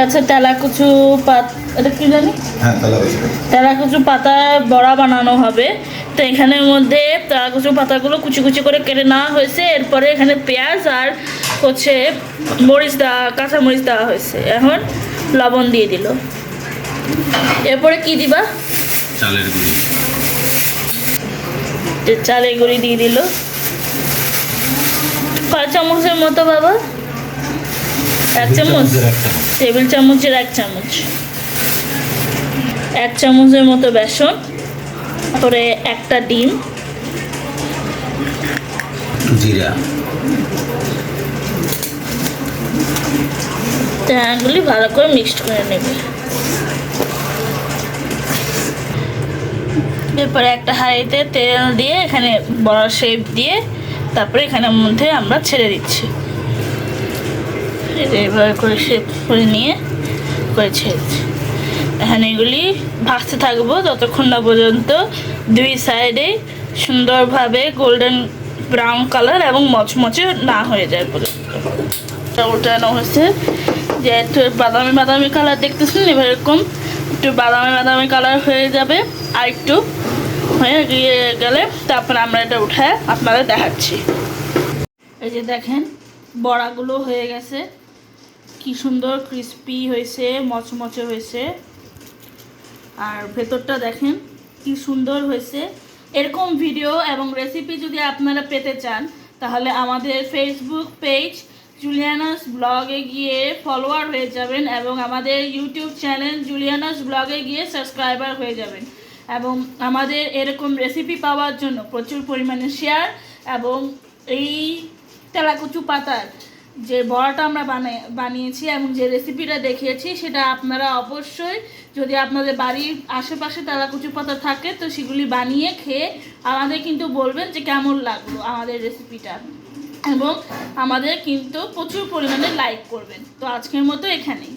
আছে তেলাকুচু পাতা, এটা কি জানি, হ্যাঁ তেলাকুচু পাতা বড়া বানানো হবে। তো এখানের মধ্যে তেলাকুচু পাতাগুলো কুচি কুচি করে কেটে নেওয়া হয়েছে। এরপরে এখানে পেঁয়াজ আর হচ্ছে মরিচ দেওয়া, কাঁচা মরিচ দেওয়া হয়েছে। এখন লবণ দিয়ে দিল। এরপরে কি দিবা? চালের গুঁড়ি। চালের গুঁড়ি দিয়ে দিল কয় চামচের মতো বাবা? 1 চামচ, টেবিল চামচের 1 চামচ। 1 চামচের মতো বেসন, তারপরে একটা ডিম, জিরা, এগুলি ভালো করে মিক্সড করে নেবে। এরপরে একটা হাঁড়িতে তেল দিয়ে এখানে বড় শেপ দিয়ে তারপরে এখানের মধ্যে আমরা ছেড়ে দিচ্ছি। এভাবে করে শেপ করে নিয়ে করে ছেড়ে দিচ্ছি। এখানে এগুলি ভাজতে থাকবো ততক্ষণ না পর্যন্ত 2 সাইডে সুন্দরভাবে গোল্ডেন ব্রাউন কালার এবং মচমচে না হয়ে যায় পর্যন্ত উল্টানো হয়েছে। যে একটু বাদামি বাদামি কালার দেখতেছেন, এবার এরকম একটু বাদামি বাদামি কালার হয়ে যাবে। আর একটু হয়ে গিয়ে গেলে তারপর আমরা এটা উঠায় আপনারা দেখাচ্ছি। এই যে দেখেন বড়াগুলো হয়ে গেছে, কি সুন্দর ক্রিস্পি হয়েছে, মচমচে হয়েছে। আর ভেতরটা দেখেন কি সুন্দর হয়েছে। এরকম ভিডিও এবং রেসিপি যদি আপনারা পেতে চান তাহলে আমাদের ফেসবুক পেজ জুলিয়ানাস ব্লগে গিয়ে ফলোয়ার হয়ে যাবেন এবং আমাদের ইউটিউব চ্যানেল জুলিয়ানাস ব্লগে গিয়ে সাবস্ক্রাইবার হয়ে যাবেন। এবং আমাদের এরকম রেসিপি পাওয়ার জন্য প্রচুর পরিমাণে শেয়ার এবং এই তেলাকুচু পাতার যে বড়াটা আমরা বানিয়েছি এবং যে রেসিপিটা দেখিয়েছি সেটা আপনারা অবশ্যই, যদি আপনাদের বাড়ির আশেপাশে তেলাকুচু পাতা থাকে তো সেগুলি বানিয়ে খেয়ে আমাদের কিন্তু বলবেন যে কেমন লাগলো আমাদের রেসিপিটা, এবং আমাদের কিন্তু প্রচুর পরিমাণে লাইক করবেন। তো আজকের মতো এখানেই।